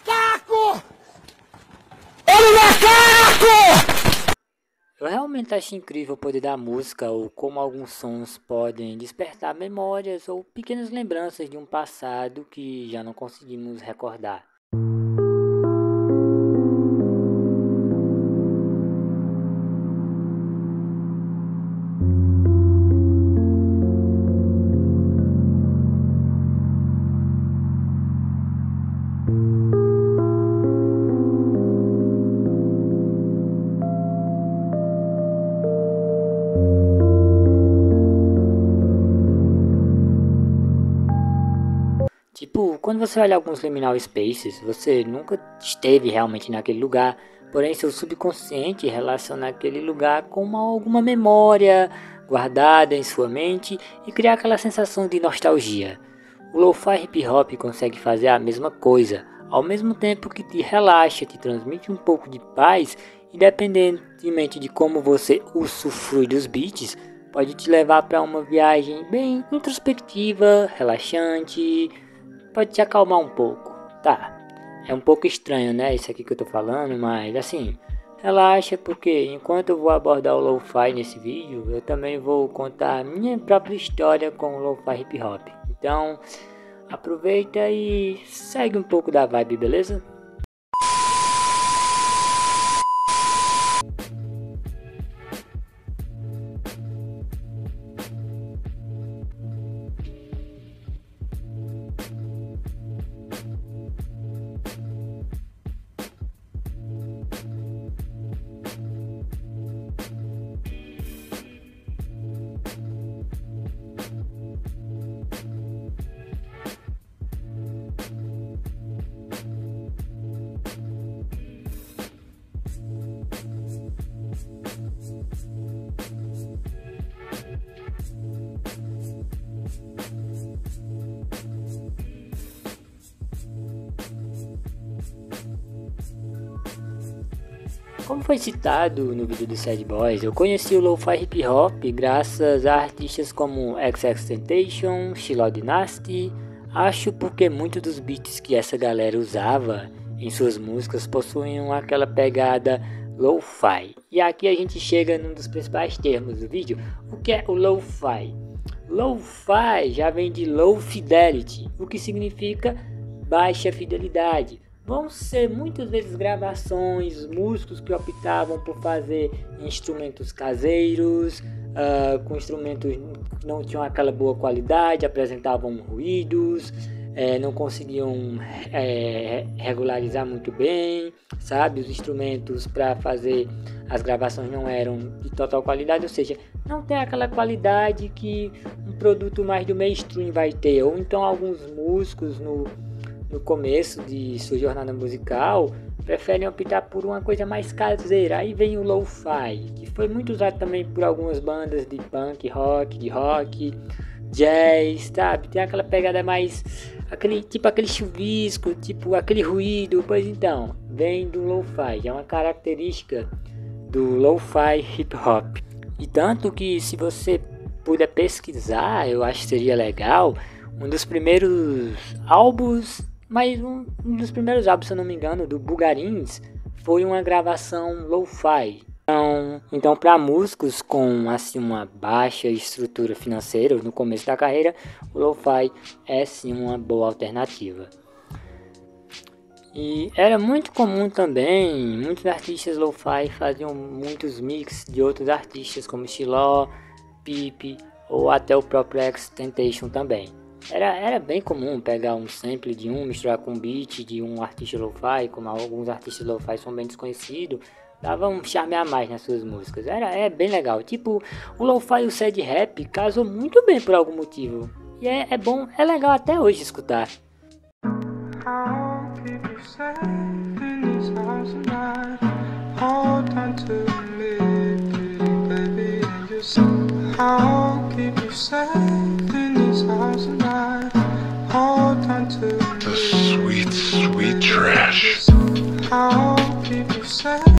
macaco! Olha o macaco! Eu realmente acho incrível o poder da música, ou como alguns sons podem despertar memórias ou pequenas lembranças de um passado que já não conseguimos recordar. Tipo, quando você olha alguns liminal spaces, você nunca esteve realmente naquele lugar, porém seu subconsciente relaciona aquele lugar com alguma memória guardada em sua mente e cria aquela sensação de nostalgia. O lo-fi hip hop consegue fazer a mesma coisa, ao mesmo tempo que te relaxa, te transmite um pouco de paz, independentemente de como você usufrui dos beats, pode te levar para uma viagem bem introspectiva, relaxante. Pode te acalmar um pouco, tá? É um pouco estranho, né, isso aqui que eu tô falando, mas assim, relaxa porque enquanto eu vou abordar o lo-fi nesse vídeo, eu também vou contar a minha própria história com o lo-fi hip hop. Então, aproveita e segue um pouco da vibe, beleza? Como foi citado no vídeo do Sad Boys, eu conheci o Lo-Fi Hip Hop graças a artistas como XXXTentacion, Shiloh Dynasty, acho porque muitos dos beats que essa galera usava em suas músicas possuíam aquela pegada Lo-Fi. E aqui a gente chega num dos principais termos do vídeo, o que é o Lo-Fi? Lo-Fi já vem de Low Fidelity, o que significa baixa fidelidade. Vão ser muitas vezes gravações, músicos que optavam por fazer instrumentos caseiros, com instrumentos que não tinham aquela boa qualidade, apresentavam ruídos, não conseguiam regularizar muito bem, sabe? Os instrumentos para fazer as gravações não eram de total qualidade, ou seja, não tem aquela qualidade que um produto mais do mainstream vai ter, ou então alguns músicos no começo de sua jornada musical preferem optar por uma coisa mais caseira. Aí vem o lo-fi, que foi muito usado também por algumas bandas de punk, rock, de rock, jazz, sabe? Tem aquela pegada mais aquele chuvisco, tipo aquele ruído. Pois então, vem do lo-fi, é uma característica do lo-fi hip hop. E tanto que se você puder pesquisar, eu acho que seria legal, um dos primeiros álbuns, mas um dos primeiros álbuns, se eu não me engano, do Bugarins, foi uma gravação lo-fi. Então para músicos com assim uma baixa estrutura financeira no começo da carreira, o lo-fi é sim uma boa alternativa. E era muito comum também, muitos artistas lo-fi faziam muitos mix de outros artistas como Shiloh, Peep ou até o próprio XXXTentacion também. Era bem comum pegar um sample de um, misturar com um beat de um artista lo-fi, como alguns artistas lo-fi são bem desconhecidos, dava um charme a mais nas suas músicas. É bem legal, tipo, o lo-fi e o sad rap casou muito bem por algum motivo. E é bom, é legal até hoje escutar. I'll keep you safe in this house tonight. Hold on to the sweet, sweet trash. I'll keep you safe.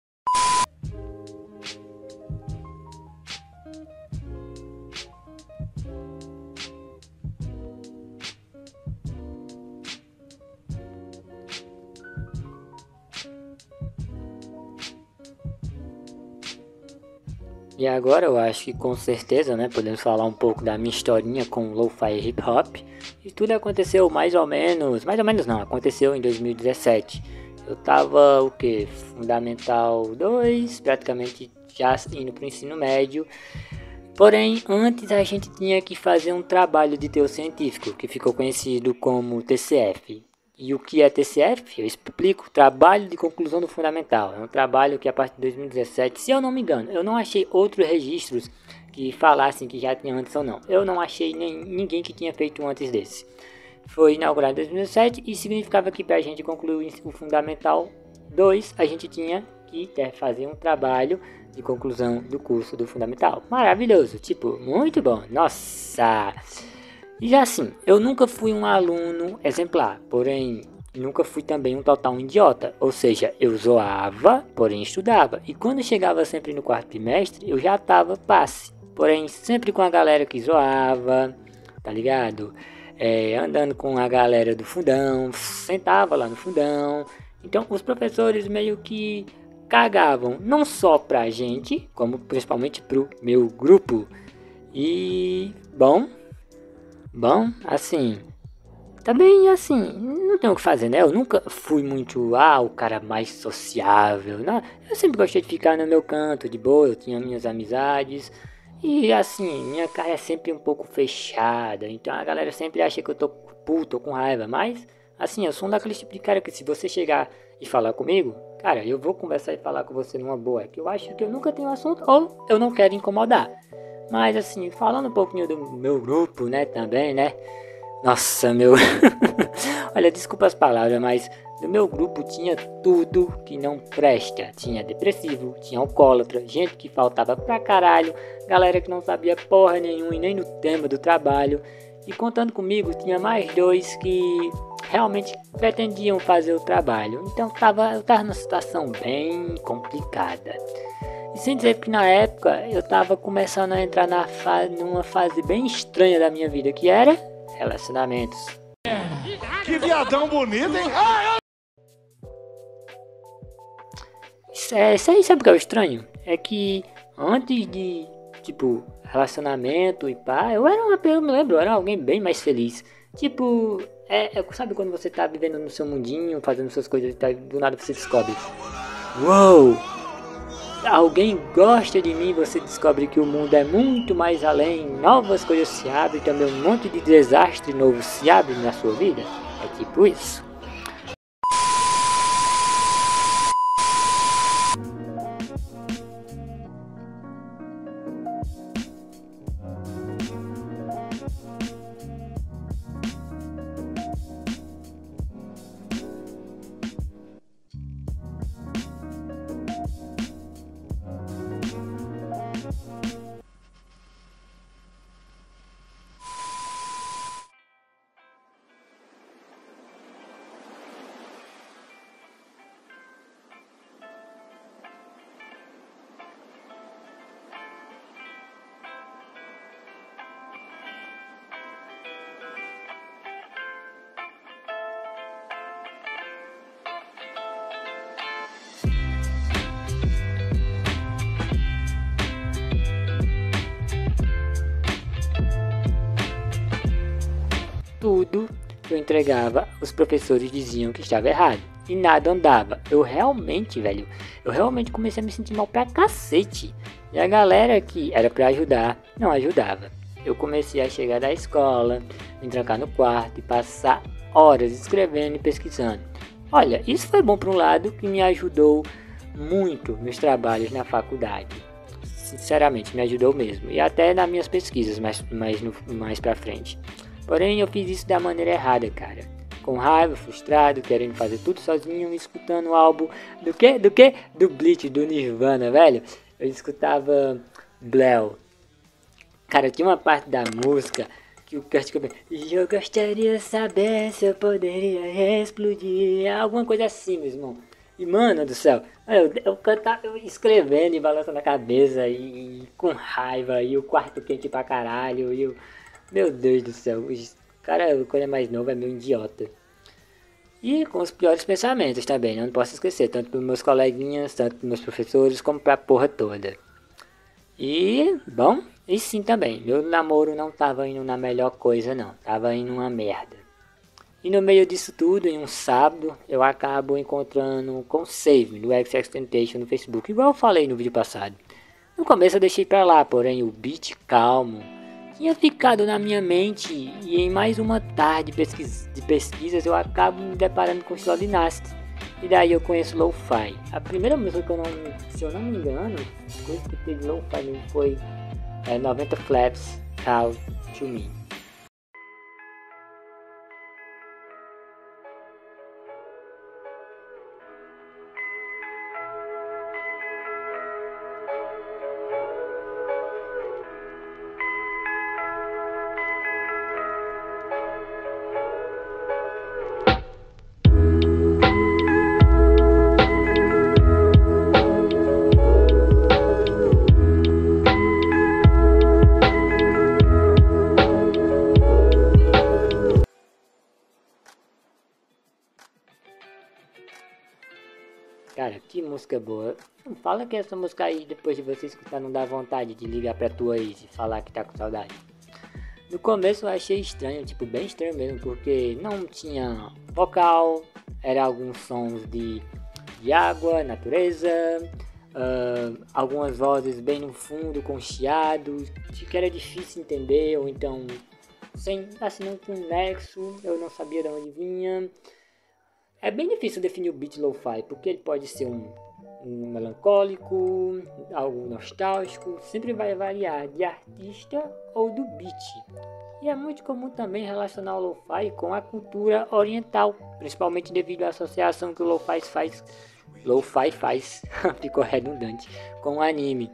E agora eu acho que com certeza, né, podemos falar um pouco da minha historinha com Lo-Fi Hip Hop. E tudo aconteceu mais ou menos não, aconteceu em 2017. Eu tava, Fundamental 2, praticamente já indo pro ensino médio. Porém, antes a gente tinha que fazer um trabalho de teor científico, que ficou conhecido como TCF. E o que é TCF? Eu explico, Trabalho de Conclusão do Fundamental. É um trabalho que a partir de 2017, se eu não me engano, eu não achei outros registros que falassem que já tinha antes ou não. Eu não achei ninguém que tinha feito um antes desse. Foi inaugurado em 2017 e significava que para a gente concluir o Fundamental 2, a gente tinha que fazer um trabalho de conclusão do curso do Fundamental. Maravilhoso, tipo, muito bom. Nossa! E já assim, eu nunca fui um aluno exemplar, porém nunca fui também um total idiota. Ou seja, eu zoava, porém estudava. E quando chegava sempre no quarto trimestre, eu já tava passe. Porém, sempre com a galera que zoava, tá ligado? Andando com a galera do fundão, sentava lá no fundão. Então os professores meio que cagavam, não só pra gente, como principalmente pro meu grupo. E, bom, assim, também assim, não tem o que fazer, né? Eu nunca fui muito, o cara mais sociável, né? Eu sempre gostei de ficar no meu canto, de boa, eu tinha minhas amizades. E assim, minha cara é sempre um pouco fechada, então a galera sempre acha que eu tô puto ou com raiva. Mas, assim, eu sou um daqueles tipo de cara que se você chegar e falar comigo, cara, eu vou conversar e falar com você numa boa. É que eu acho que eu nunca tenho assunto ou eu não quero incomodar. Mas assim, falando um pouquinho do meu grupo, né, também, né? Nossa, Olha, desculpa as palavras, mas no meu grupo tinha tudo que não presta. Tinha depressivo, tinha alcoólatra, gente que faltava pra caralho, galera que não sabia porra nenhuma e nem no tema do trabalho. E contando comigo, tinha mais dois que realmente pretendiam fazer o trabalho. Então eu tava numa situação bem complicada. E sem dizer que na época eu tava começando a entrar numa fase bem estranha da minha vida, que era relacionamentos. Que viadão bonito, hein? Isso aí, sabe o que é o estranho? É que antes de, relacionamento e pá, eu me lembro, eu era alguém bem mais feliz. Sabe quando você tá vivendo no seu mundinho, fazendo suas coisas e do nada você descobre: uou! Alguém gosta de mim, você descobre que o mundo é muito mais além, novas coisas se abrem, também um monte de desastre novo se abre na sua vida. É tipo isso. Tudo que eu entregava, os professores diziam que estava errado. E nada andava. Eu realmente comecei a me sentir mal pra cacete. E a galera que era pra ajudar, não ajudava. Eu comecei a chegar da escola, me trancar no quarto e passar horas escrevendo e pesquisando. Olha, isso foi bom por um lado, que me ajudou muito nos trabalhos na faculdade. Sinceramente, me ajudou mesmo. E até nas minhas pesquisas, mais pra frente. Porém, eu fiz isso da maneira errada, cara. Com raiva, frustrado, querendo fazer tudo sozinho, escutando o álbum do Bleach, do Nirvana, velho. Eu escutava Bleu. Cara, tinha uma parte da música que o Kurt Cobain... Eu gostaria de saber se eu poderia explodir. Alguma coisa assim, meu irmão. E, mano do céu, eu cantava, eu escrevendo e balançando a cabeça e com raiva, e o quarto quente pra caralho, e o... Meu Deus do céu, cara, quando é mais novo é meio idiota. E com os piores pensamentos também, não posso esquecer, tanto dos meus coleguinhas, tanto dos meus professores, como pra porra toda. E, bom, e sim também, meu namoro não tava indo na melhor coisa não, tava indo uma merda. E no meio disso tudo, em um sábado, eu acabo encontrando com Save do XXXTentacion no Facebook, igual eu falei no vídeo passado. No começo eu deixei pra lá, porém o beat calmo tinha ficado na minha mente e em mais uma tarde de pesquisas eu acabo me deparando com Slowly Nasty. E daí eu conheço Lo-Fi. A primeira música que se eu não me engano, a coisa que teve Lo-Fi mesmo foi 90 Flaps, How to Me. Cara, que música boa. Não fala que essa música aí, depois de você escutar, não dá vontade de ligar pra tua ex e falar que tá com saudade. No começo eu achei estranho, tipo, bem estranho mesmo, porque não tinha vocal, era alguns sons de água, natureza, algumas vozes bem no fundo, com chiado, que era difícil entender, ou então, sem, assim, não tinha um nexo, eu não sabia de onde vinha. É bem difícil definir o beat lo-fi, porque ele pode ser um melancólico, algo nostálgico, sempre vai variar de artista ou do beat. E é muito comum também relacionar o lo-fi com a cultura oriental, principalmente devido à associação que o lo-fi faz, ficou redundante, com o anime.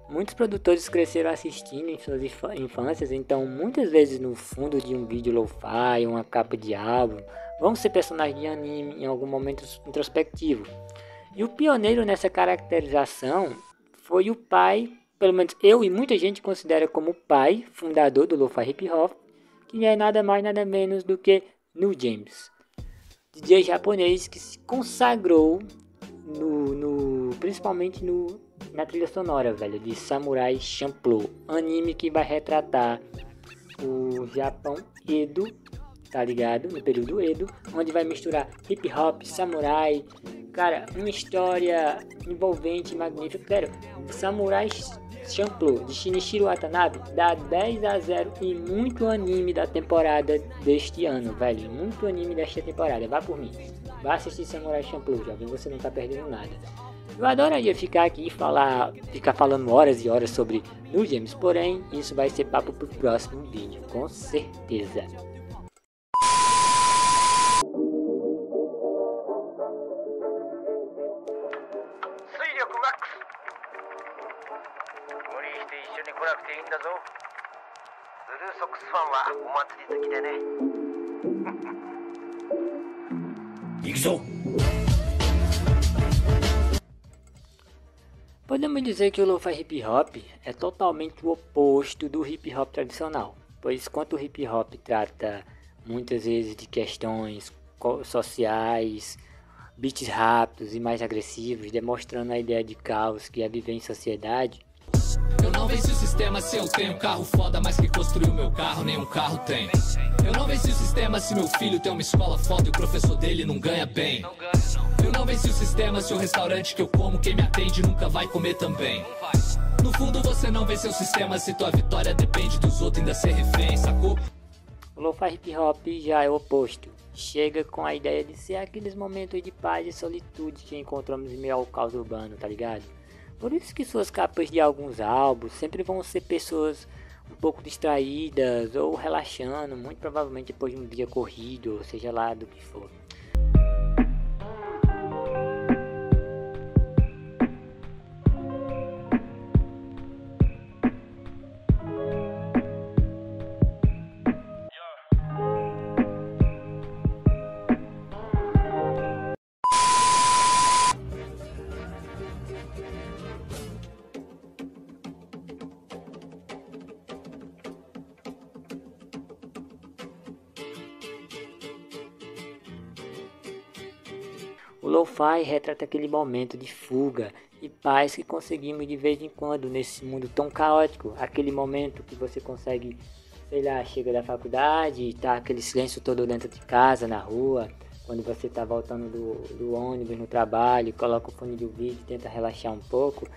Muitos produtores cresceram assistindo em suas infâncias, então muitas vezes no fundo de um vídeo lo-fi, uma capa de álbum, vão ser personagens de anime em algum momento introspectivo. E o pioneiro nessa caracterização foi o pai, pelo menos eu e muita gente considera como o pai fundador do lo-fi hip hop, que é nada mais nada menos do que NewJames, DJ japonês que se consagrou principalmente na trilha sonora, velho, de Samurai Champloo, anime que vai retratar o Japão Edo, tá ligado? No período Edo, onde vai misturar hip hop, samurai, cara, uma história envolvente e magnífica. Cara, Samurai Champloo de Shinichiro Watanabe dá 10-0 e muito anime da temporada deste ano, velho, muito anime desta temporada, vá por mim. Vá assistir Samurai Champloo, jovem, você não tá perdendo nada. Eu adoraria ficar aqui e ficar falando horas e horas sobre NewJames, porém, isso vai ser papo pro próximo vídeo, com certeza. Podemos dizer que o lo-fi hip hop é totalmente o oposto do hip hop tradicional, pois enquanto o hip hop trata muitas vezes de questões sociais, beats rápidos e mais agressivos, demonstrando a ideia de caos que é viver em sociedade. Eu não venci o sistema se eu tenho um carro foda, mas quem construiu meu carro nenhum carro tem. Eu não venci o sistema se meu filho tem uma escola foda e o professor dele não ganha bem. Eu não venci o sistema se o restaurante que eu como, quem me atende nunca vai comer também. No fundo você não venceu o sistema se tua vitória depende dos outros ainda ser refém, sacou? O lo-fi hip hop já é o oposto. Chega com a ideia de ser aqueles momentos de paz e solitude que encontramos em meio ao caos urbano, tá ligado? Por isso que suas capas de alguns álbuns sempre vão ser pessoas um pouco distraídas ou relaxando, muito provavelmente depois de um dia corrido, ou seja lá do que for. lo-fi retrata aquele momento de fuga e paz que conseguimos de vez em quando nesse mundo tão caótico. Aquele momento que você consegue, sei lá, chega da faculdade, tá aquele silêncio todo dentro de casa, na rua, quando você tá voltando do ônibus no trabalho, coloca o fone de ouvido e tenta relaxar um pouco,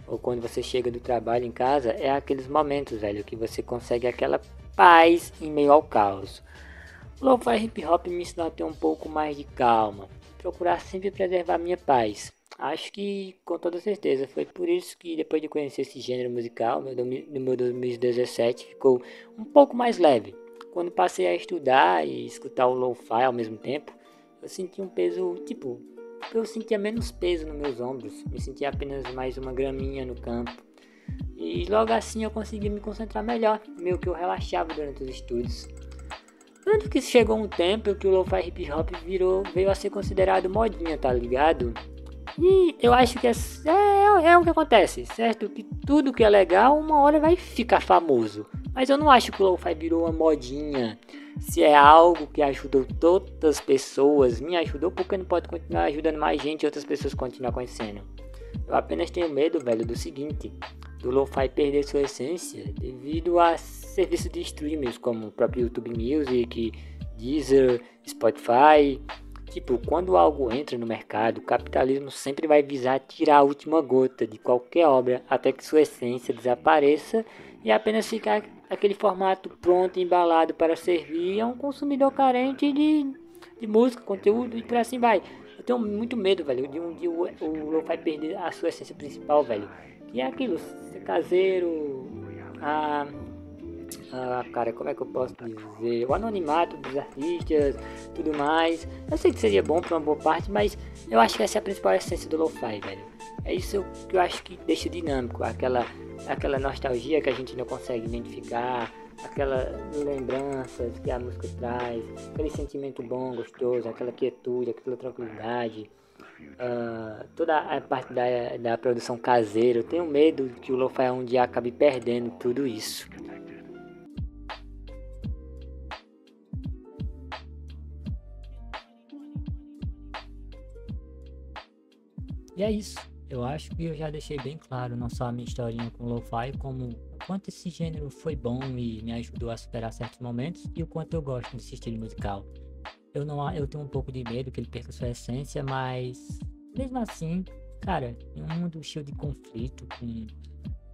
ou quando você chega do trabalho em casa, é aqueles momentos, velho, que você consegue aquela paz em meio ao caos. O lo-fi hip hop me ensinou a ter um pouco mais de calma, procurar sempre preservar minha paz. Acho que, com toda certeza, foi por isso que depois de conhecer esse gênero musical, no meu 2017 ficou um pouco mais leve. Quando passei a estudar e escutar o lo-fi ao mesmo tempo, eu senti um peso, tipo, eu sentia menos peso nos meus ombros, me sentia apenas mais uma graminha no campo. E logo assim eu consegui me concentrar melhor, meio que eu relaxava durante os estudos. Tanto que chegou um tempo que o lo-fi hip hop veio a ser considerado modinha, tá ligado? E eu acho que é o que acontece, certo? Que tudo que é legal uma hora vai ficar famoso. Mas eu não acho que o lo-fi virou uma modinha. Se é algo que ajudou todas as pessoas, me ajudou, porque não pode continuar ajudando mais gente e outras pessoas continuar conhecendo. Eu apenas tenho medo, velho, do seguinte: do lo-fi perder sua essência devido a serviços de streamers como o próprio YouTube Music, Deezer, Spotify. Tipo, quando algo entra no mercado, o capitalismo sempre vai visar tirar a última gota de qualquer obra até que sua essência desapareça e apenas ficar aquele formato pronto, embalado para servir a um consumidor carente de música, conteúdo e por assim vai. Eu tenho muito medo, velho, de um dia o lo-fi perder a sua essência principal, velho. Que é aquilo, ser caseiro, cara, como é que eu posso dizer? O anonimato dos artistas, tudo mais. Eu sei que seria bom pra uma boa parte, mas eu acho que essa é a principal essência do lo-fi, velho. É isso que eu acho que deixa dinâmico, aquela nostalgia que a gente não consegue identificar, aquelas lembranças que a música traz, aquele sentimento bom, gostoso, aquela quietude, aquela tranquilidade. Toda a parte da produção caseira. Eu tenho medo que o lo-fi um dia acabe perdendo tudo isso. E é isso. Eu acho que eu já deixei bem claro não só a minha historinha com o lo-fi, como o quanto esse gênero foi bom e me ajudou a superar certos momentos e o quanto eu gosto desse estilo musical. Eu tenho um pouco de medo que ele perca sua essência, mas mesmo assim, cara, em um mundo cheio de conflito, com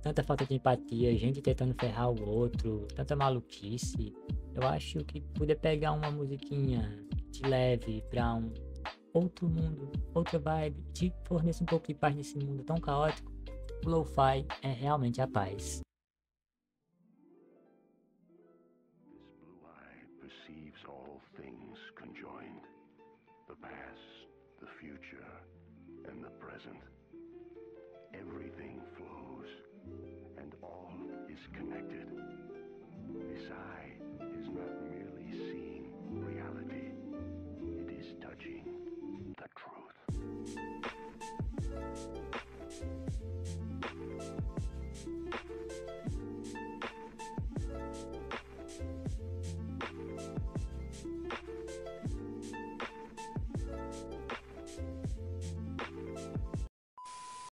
tanta falta de empatia, gente tentando ferrar o outro, tanta maluquice, eu acho que poder pegar uma musiquinha que te leve pra um outro mundo, outra vibe, te forneça um pouco de paz nesse mundo tão caótico, o lo-fi é realmente a paz. Perceives all things conjoined, the past, the future, and the present. Everything flows, and all is connected. Beside